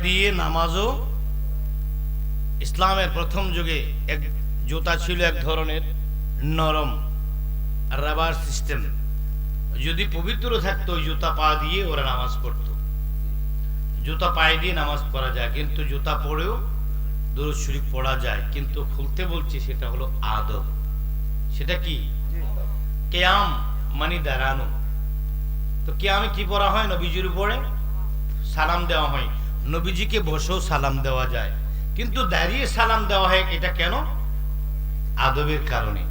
দিয়ে নামাজও, ইসলামের প্রথম যুগে এক জুতা ছিল এক ধরনের নরম রাবার সিস্টেম, যদি পবিত্র থাকতো ওই জুতা পা দিয়ে ওরা নামাজ পড়তো। জুতা পায়ে দিয়ে নামাজ পড়া যায়, কিন্তু জুতা পরেও দুরূদ শরীফ পড়া যায়, কিন্তু খুলতে বলছি সেটা হলো আদব। সেটা কি? কিয়াম মানে দাঁড়ানো। তো কিয়ামে কি পড়া হয়? নবীজির উপরে সালাম দেওয়া হয়। নবীজিকে বসেও সালাম দেওয়া যায়, কিন্তু দাঁড়িয়ে সালাম দেওয়া হয়। এটা কেন? আদবের কারণে।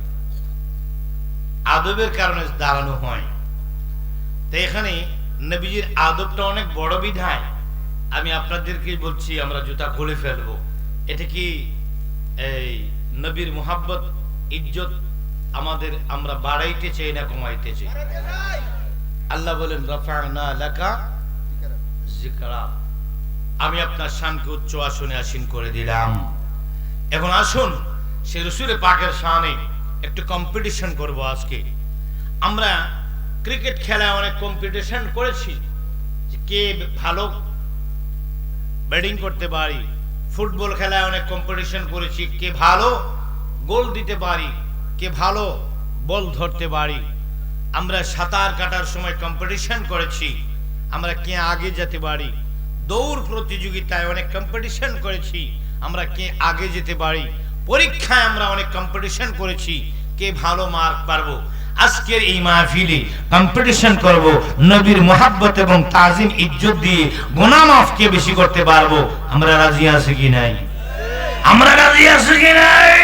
আদবের কারণে দাঁড়ানো হয়। তো এখানে নবীজির আদবটা অনেক বড় বিধায় আমি আপনাদেরকে বলছি, আমরা জুতা খুলে ফেলবো। এটা কি এই নবীর মুহাব্বত ইজ্জত আমাদের আমরা বাড়াইতে চাই না কমাইতে চাই? আল্লাহ বলেন রাফা'না লাকা যিকরা, আমি আপনার শানকে উচ্চ আসনে আসীন করে দিলাম। এখন আসুন সে রাসূল পাকের শানে একটু কম্পিটিশন করব আজকে। আমরা ক্রিকেট খেলায় অনেক কম্পিটিশন করেছি যে কে ভালো ব্যাটিং করতে পারি। ফুটবল খেলায় অনেক কম্পিটিশন করেছি, কে ভালো গোল দিতে পারি, কে ভালো বল ধরতে পারি। আমরা সাঁতার কাটার সময় কম্পিটিশন করেছি, আমরা কে আগে যেতে পারি। দৌড় প্রতিযোগিতায় অনেক কম্পিটিশন করেছি, আমরা কে আগে যেতে পারি। পরীক্ষায় আমরা অনেক কম্পিটিশন করেছি, কে ভালো মার্ক পারবো। আজকের এই মাহফিলে কম্পিটিশন করব নবীর মুহাব্বত এবং তাজিম ইজ্জত দিয়ে গুনাহ মাফ কে বেশি করতে পারবো। আমরা রাজি আছি কি নাই? আমরা রাজি আছি কি নাই?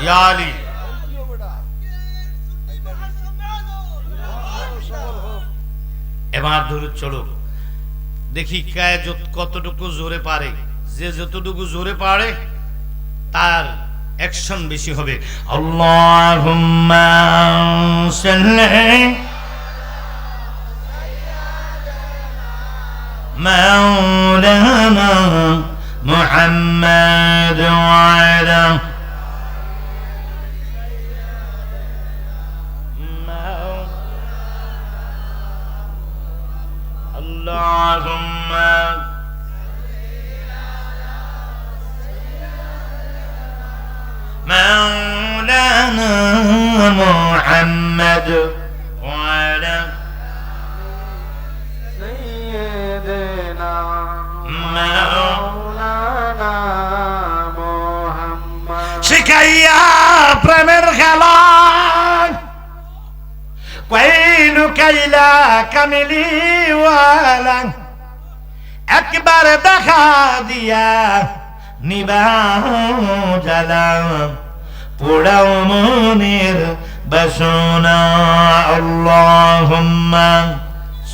ইয়া আলী, এবার দরুদ চলো, দেখি কে কতটুকু জোরে পারে। যে যতটুকু জোরে পারে তার অ্যাকশন বেশি হবে। আল্লাহুম্মা সাল্লি মাওলানা মুহাম্মাদ ওয়া আলা Allahumma Maulana Muhammad wa ala Sayyidina Maulana Muhammad Shikaya Premier Khala وينك إلى كملي ولا أكبر دخاديا نباو جلا پوڑاو منير بسونا اللهم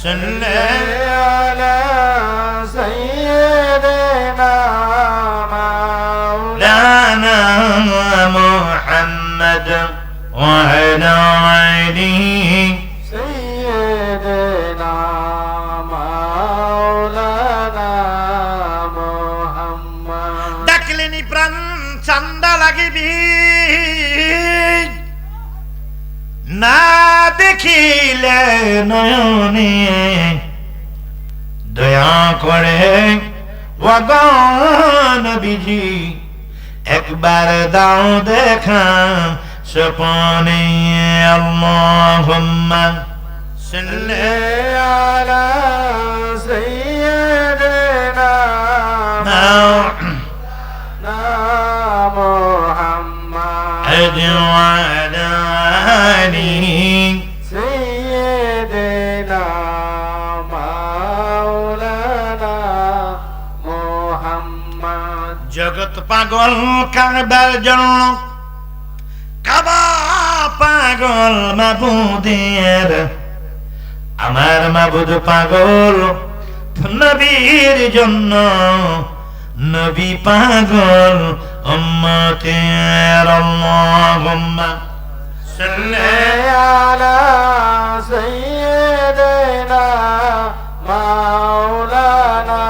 صل على سيدنا مولانا محمد وعلى آله سيدنا مولانا محمد ডাকলেনি প্রাণ চান্দা লাগিবি না দেখিলে নয়নে দয়া করে ওয়াগন বিজি একবার দাও দেখা সপনে আল্লাহুম্মা সাল্লি على سيدنا مولانا محمد وعلى آله سيدنا مولانا محمد জগৎ পাগল কাবার জন্য, কাবা পাগল মাবুদের, আমার মাবুদ পাগল নবীর জন্য, নবী পাগল উম্মতের। আল্লাহুম্মা সাল্লি على سيدنا مولانا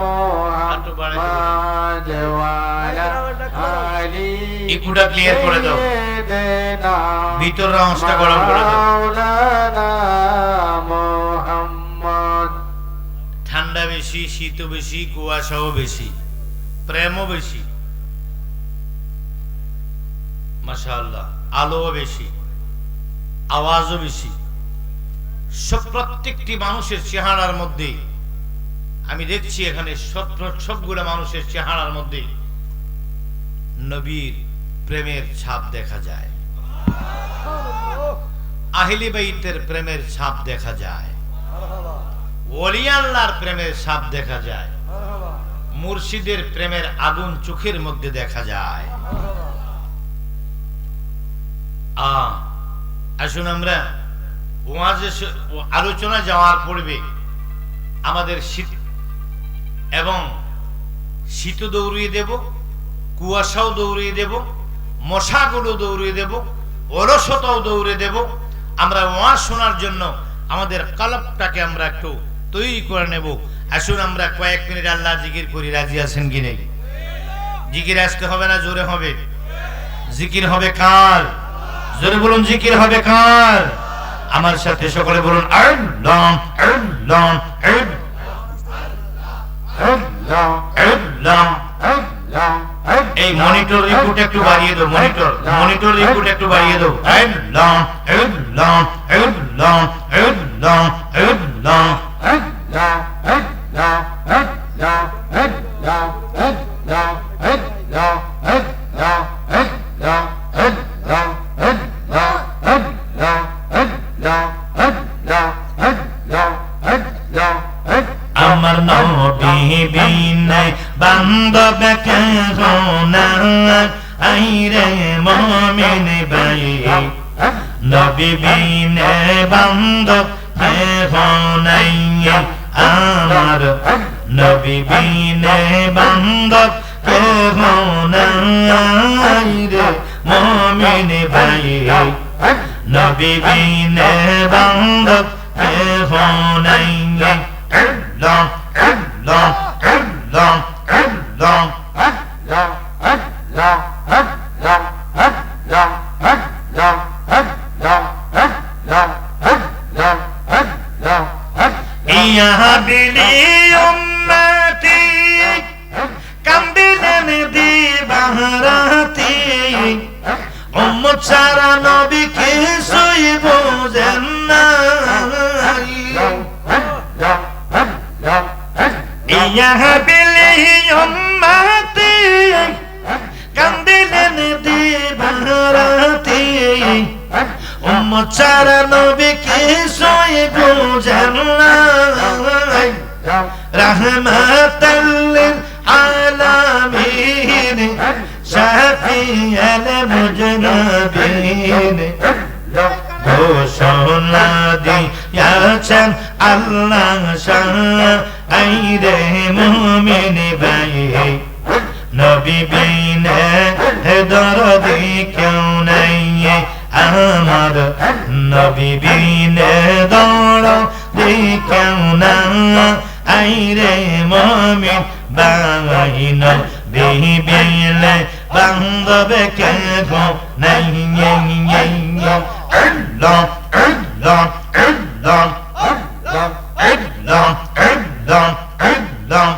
محمد وعلى آله ইকুডা ক্লিয়ার করে দাও, سيدنا ভিতরের অংশটা গরম করে দাও। مولانا محمد ঠান্ডা বেশি, শীত বেশি, কুয়াশাও বেশি, প্রেমও বেশি, মাশাআল্লাহ, আলোও বেশি, আওয়াজও বেশি। প্রত্যেকটি মানুষের চেহারার মধ্যে আমি দেখছি এখানে সবগুলো মানুষের চেহারার মধ্যে নবীর প্রেমের ছাপ দেখা যায়, আহলে বাইতের প্রেমের ছাপ দেখা যায়, ওলি আল্লাহর প্রেমের ছাপ দেখা যায়, মুর্শিদের প্রেমের আগুন চোখের মধ্যে দেখা যায়। আসুন আমরা ওয়াজে আলোচনা যাওয়ার পূর্বে আমাদের শীত এবং শীত দৌড়িয়ে দেব, কুয়াশাও দৌড়িয়ে দেব, মশাগুলো দৌড়িয়ে দেব, অলসতাও দৌড়িয়ে দেব। আমরা ওয়াজ শোনার জন্য আমাদের কলবটাকে আমরা একটু তৈরি করে নেব। আসুন আমরা কয়েক মিনিট আল্লাহ জিকির করি। রাজি আছেন কি নেই? জিকির আসতে হবে না জোরে হবে? জিকির হবে কার? জোরে বলুন, জিকির হবে কার? আমার সাথে সকলে বলুন আল্লাহ আল্লাহ আল্লাহ। এই মনিটর রিপোর্ট একটু বাড়িয়ে দাও, মনিটর রিপোর্ট একটু বাড়িয়ে দাও। আল্লাহ আল্লাহ আল্লাহ আল্লাহ আল্লাহ। আমার নবী বিনে বান্ধব কেহ নাই, আইরে মুমিন ভাই, নবী বিনে বান্ধব কেহ নাই, আমার নবী বিনে বান্ধব কেহ নাই রে মুমিন ভাই, নবী বিনে বান্ধব কেহ নাই। আল্লাহ আল্লাহ আল্লাহ আল্লাহ। ইয়া বিলি উম্মতি কান্দিলেন দিবারাতি, উম্মত ছাড়া নবী কিছুই বোঝেন না। ইয়া বিলি উম্মতি কান্দিলেন দিবারাতি, উম্মত ছাড়া নবী কিছুই বোঝেন না। রাহমাতাল লিল আলামিন শাফিয়াল মুজনাবিন, ঘোষণা দিয়াছেন আল্লাহ শাহ, আইরে মুমিন ভাই, নবী বিনে দরদি কেউ নাই, আমার নবী বিনে দরদি কেউ না, আইরে মুমিন ভাই, নবী বিনে বান্ধব কেহ নাই। আল্লাহ আল্লাহ আল্লাহ আল্লাহ আল্লাহ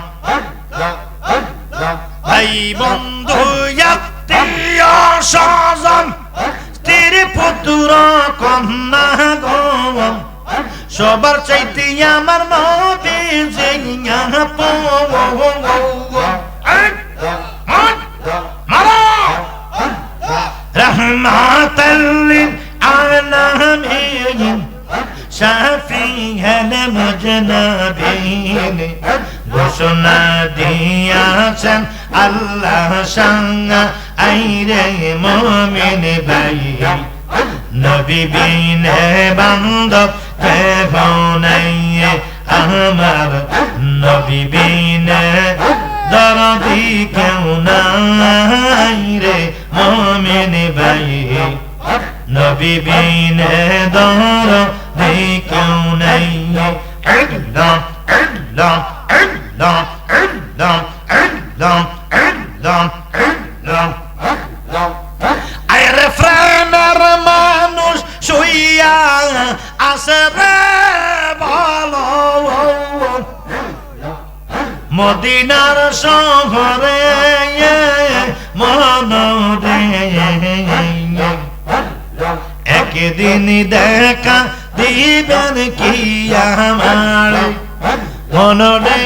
আল্লাহ। ভাই বন্ধু আত্মীয় স্বজন স্ত্রী পুত্র কন্যা গো, সবার চাইতে আমার নবী জিয়া রহমাতাল লিল আলামিন শাফিয়াল মুজনাবিন, ঘোষণা দিয়াছেন আল্লাহ শাহ, আইরে মুমিন ভাই, নবী বিনে বান্ধব কেহ নাই, আমার নবী বিনে দরদি কেউ নাই রে মুমিন ভাই, নবী বিনে দরদি কেউ নাই। আল্লাহ আল্লাহ আল্লাহ আল্লাহ আল্লাহ আল্লাহ আল্লাহ। আছে রে ভালো মদিনার শহরে মনরে একদিন দেখা দিবেন কি আমার মনরে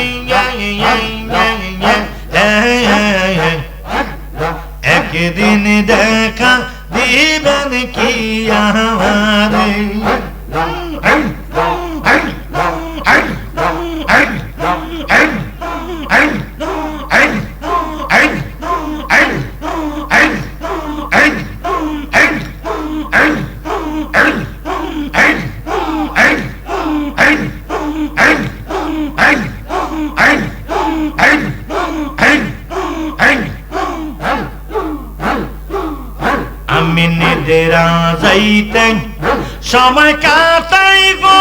একদিন দেখা দিবেন কি আমারে আমি নিদেরা যাইতে সময় কাটাই গো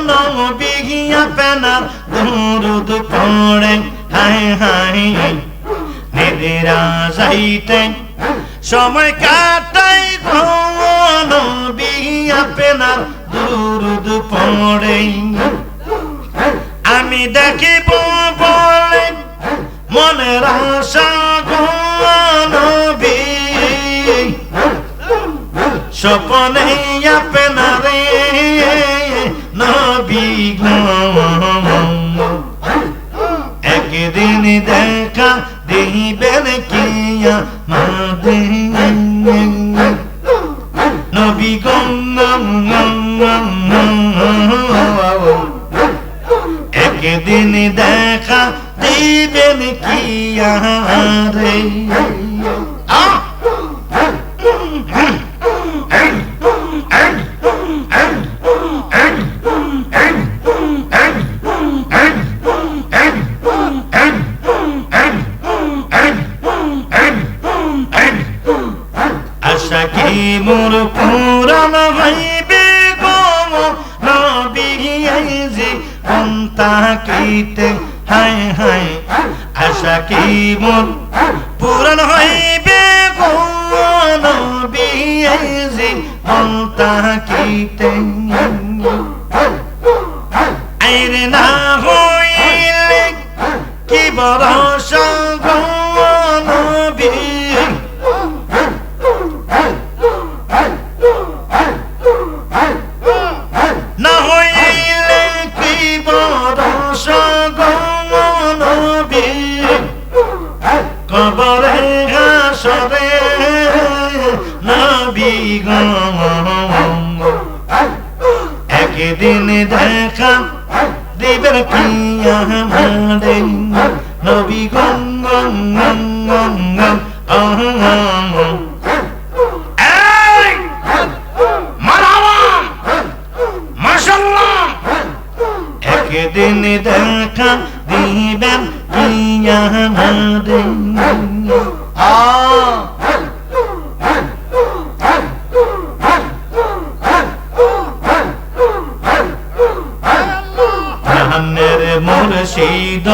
নবিয়া পেনার দুরুদ পড়ে হায় হায় নিদেরা যাইতে সময় কাটাই গো নবিয়া পেনার দুরুদ পড়ে আমি দেখিব বলে মনের আশা গো নবী স্বপনে আপনারে নবী গো একদিন দেখা দিবেন কি আমাদের নবী গো একদিন দেখা দিবেন কি আরে আশা কি মোর পুরাণ হইবে গো নবী যে কোনটা কইতে হায় হায় আশা কি মোর পুরাণ হইবে গো নবী যে কোনটা কইতে আইরে না হইলে কি ভরসা গো নবী না হইলে কি ভরসা গো নবী কবরে হাসরে নবী গো একদিন দেখা দিবেন কি আমারে নবী গো একদিন দেখা দিবেন কি আমারে প্রাণের মুর্শিদ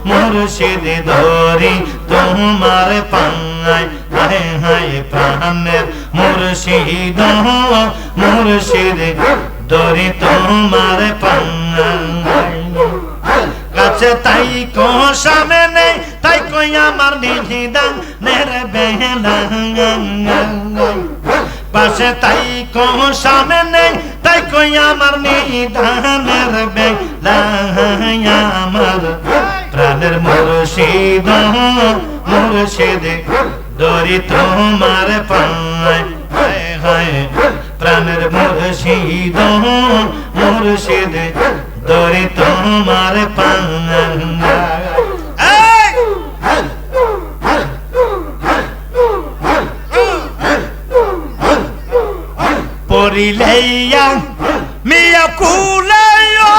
মুর্শিদ ধরি তোমার পাঙ্গায় হায় হায় প্রাণের মুর্শিদ মুর্শিদ ধরি তোমার পাঙ্গায় কাছে তাই কো সামনে তাই কই আমার নিহিদান নের বেলা পাশে তাই কো সামনে তাই কই আমার নিহিদানের বেলা আমার প্রাণের মুর্শিদ মুর্শিদ ধরি তোমার পায় হায় হায় প্রাণের মুর্শিদ মুর্শিদ ধরি তোমার পাঙ্গা পরিলেয়া মিয়া কুলাইয়া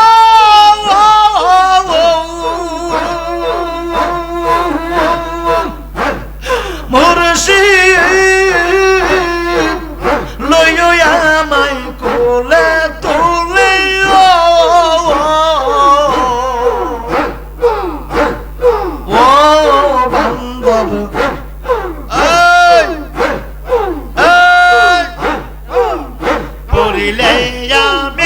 মুর্শিদ লইয়া আমায় কোলে তুলে ও বান্ধব পরিলে আমি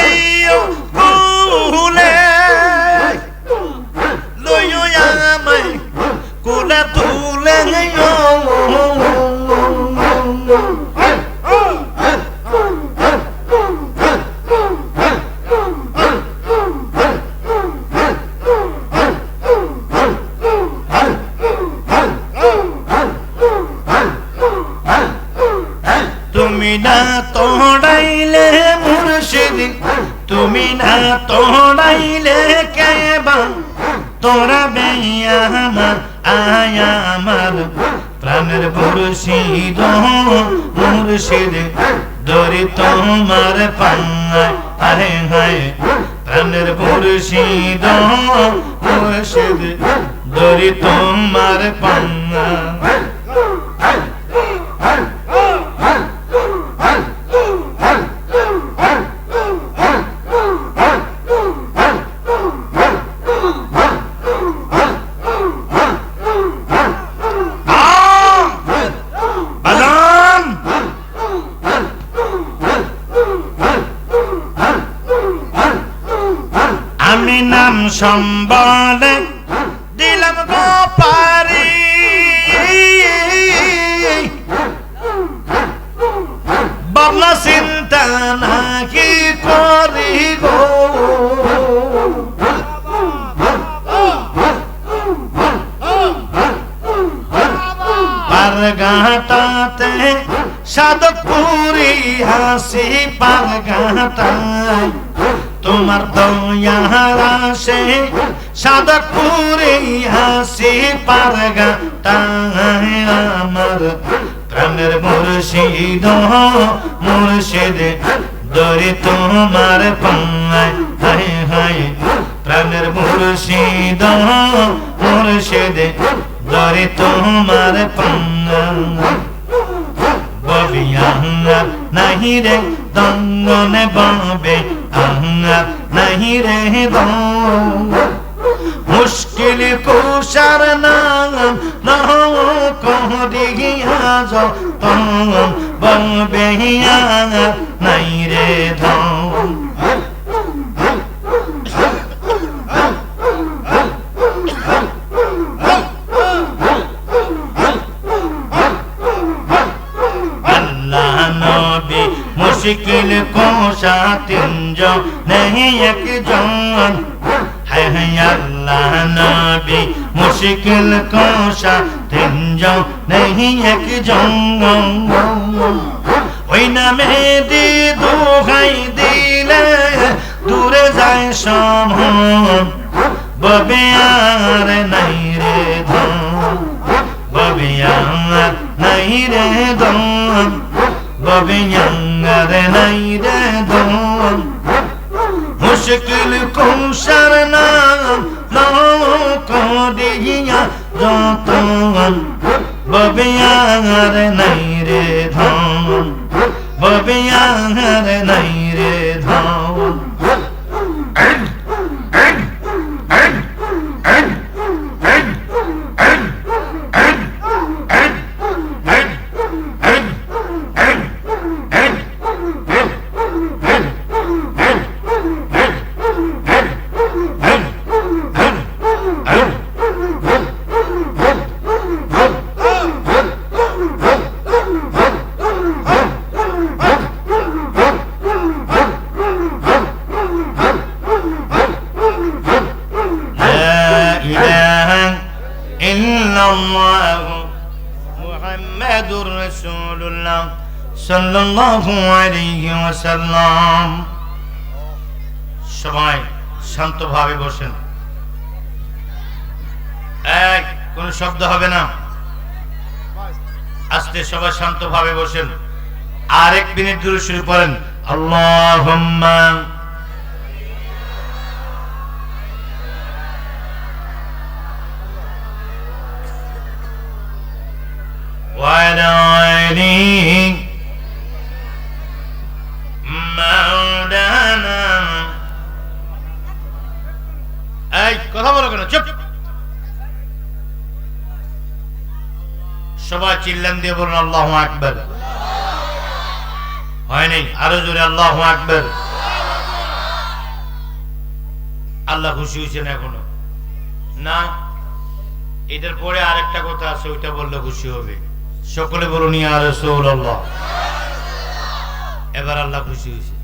তুমি না তোড়াইলে মুর্শিদ, তুমি না তোড়াইলে কেবা তোরা বেয়া আমার আয়া আমার প্রাণের মুর্শিদ মুর্শিদ ধরি তোমার পাঙ্গায় আরে হায় প্রাণের মুর্শিদ মুর্শিদ ধরি তোমার পাঙ্গায় আমি নাম সম্বলে দিলাম গো পারি ভাবনা চিন্তা নাকি করি গো পারঘাটাতে সাধকপুরি হাসি পারঘাটায় তোমার দয়ার আসে সাধকপুরি হাসি পারঘাটায় আমার প্রাণের মুর্শিদ মুর্শিদ ধরি তোমার পাঙ্গায় হায় হায় প্রাণের মুর্শিদ মুর্শিদ ধরি তোমার পাঙ্গায় ববিয়াঙ্গার নাহি রে দঙ্গনে ববে আঙ্গার নাহি রে দঙ্গ মুশকিল কুশার নাম নহ করিয়া যতন ববে আঙ্গার নাই রে দঙ্গ मुश्किल कोशा तिंजन नहीं एक जन है अल्लाह नबी मुश्किल कोशा तिंजन नहीं एक जन ওই নামে দি দুহাই দিলে দূরে যায় সমন ববে আর নাই রে ধন ববে আর নাই রে ধন ববিয়াঙ্গার নাই রে দন মুশকিল কুশার নাম করিয়া যতন ববিয়াঙ্গার নাই রে ধন ববিয়াঙ্গার নাই রে ধন মুহাম্মাদুর রাসূলুল্লাহ সাল্লাল্লাহু আলাইহি ওয়াসাল্লাম। সবাই শান্তভাবে বসেন, কোন শব্দ হবে না, আস্তে সবাই শান্তভাবে বসেন। আর 1 মিনিট দূরে শুরু করেন আল্লাহুম্মা وعلى آله مولانا এই কথা বলো কেন, চুপ। সবাই চিল্লান দিয়ে বলুন আল্লাহু আকবার। হয় নাই, আরো জোরে আল্লাহু আকবার। আল্লাহ খুশি হয়েছেন এখনো না? এটার পরে আরেকটা কথা আছে, ওইটা বললে খুশি হবে। সকলে বলুন ইয়া রাসূলুল্লাহ। এবার আল্লাহ খুশি হয়েছে।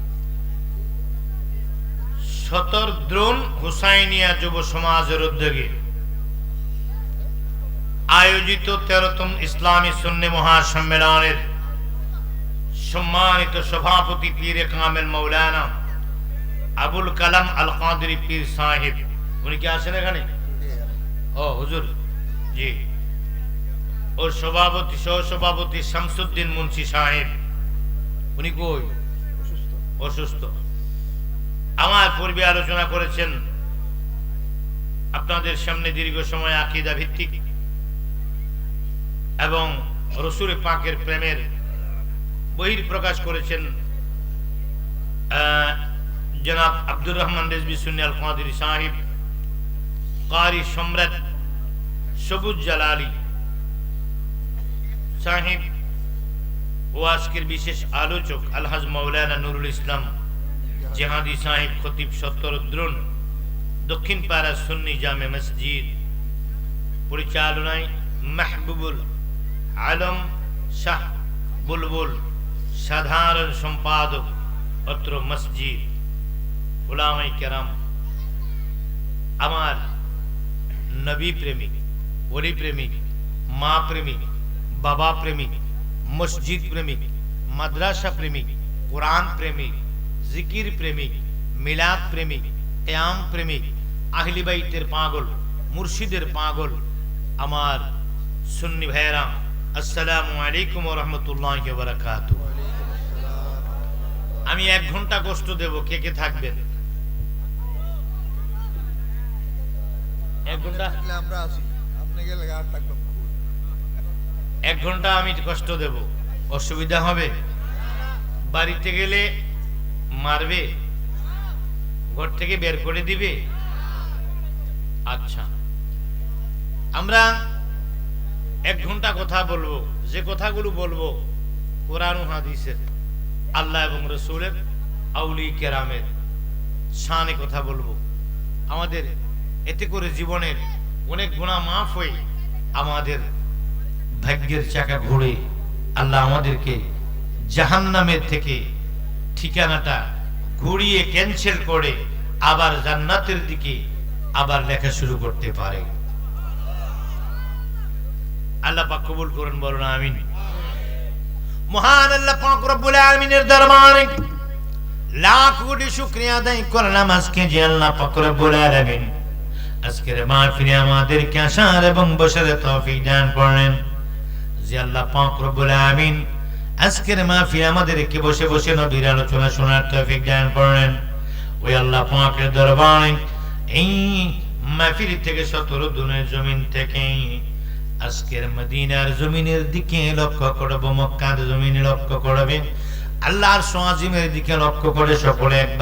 শতদ্রুন হুসাইনিয়া যুব সমাজের উদ্যোগে আয়োজিত 13তম ইসলামী সুন্নি মহাসম্মেলনের সম্মানিত সভাপতি পীরে কামেল মাওলানা আবুল কালাম আল কাদরি পীর সাহেব, উনি কি আছেন এখানে? ও হুজুর জি। ওর সভাপতি সহ সভাপতি শামসুদ্দিন মুন্সি সাহেব, উনি কই? অসুস্থ। আমার পূর্বে আলোচনা করেছেন, আপনাদের সামনে দীর্ঘ সময় আকীদা ভিত্তিক এবং রসুল পাকের প্রেমের বহিঃপ্রকাশ করেছেন জনাব আব্দুর রহমান রেজভী সুন্নি আল কাদরি সাহেব, কারি সম্রাট সবুজ জালালি সাহেব ও আজকের বিশেষ আলোচক আলহাজ মাওলানা নুরুল ইসলাম জেহাদি সাহেব, খতিব সত্তরদ্রুন, দক্ষিণ পাড়া সুন্নি জামে মসজিদ, পরিচালনায় মাহবুবুল আলম শাহ বুলবুল, সাধারণ সম্পাদক অত্র মসজিদ, উলামায়ে কেরাম, আমার নবী প্রেমিক, ওলি প্রেমিক, মা প্রেমিক, বাবা প্রেমিক, মসজিদ প্রেমিক, মাদ্রাসা প্রেমিক, কোরআন প্রেমিক, জিকির প্রেমিক, মিলাদ প্রেমিক, কিয়াম প্রেমিক, আহলি বাইতের পাগল, মুর্শিদের পাগল আমার সুন্নি ভাইয়েরা, আসসালামু আলাইকুম ওয়া রাহমাতুল্লাহি ওয়া বারাকাতুহু। আমি 1 ঘন্টা কষ্ট দেব, কে কে থাকবেন? 1 ঘন্টা আমরা আছি, আপনি গেলে আর থাকবেন। 1 ঘন্টা আমি কষ্ট দেব, অসুবিধা হবে? বাড়িতে গেলে মারবে, ঘর থেকে বের করে দিবে? আচ্ছা, আমরা 1 ঘন্টা কথা বলবো। যে কথাগুলো বলবো কোরআন ও হাদিসের, আল্লাহ এবং রসুলের, আউলিয়া কেরামের শানে কথা বলবো। আমাদের এতে করে জীবনের অনেক গুনাহ মাফ হয়ে আমাদের ভাগ্যের চাকা ঘুরে আল্লাহ আমাদেরকে জাহান্নামের থেকে ঠিকানাটা ঘুরিয়ে ক্যান্সেল করে আবার জান্নাতের দিকে আবার লেখা শুরু করতে পারে। আল্লাহ পাক কবুল করুন, বলুন আমিন। মহান আল্লাহ পাক রব্বুল আলামিনের দরবারে লাখ কোটি শুকরিয়া আদায় করলাম আজকে যে আল্লাহ পাক রব্বুল আলামিন আজকের মাহফিলে আমাদেরকে আসার এবং বসার তৌফিক দান করলেন। যে আল্লাহ পাক রব্বুল আলামিন আজকের মাহফিলে আমাদেরকে বসে বসে নবীর আলোচনা শোনার তৌফিক দান করলেন, ওই আল্লাহ পাকের দরবারে এই মাহফিল থেকে 17 দুনের জমিন থেকে আজকের মদিনার জমিনের দিকে লক্ষ্য করব, মক্কার জমিনে লক্ষ্য করবে, আল্লাহর আরশ আজিমের দিকে লক্ষ্য করে সকলে একবার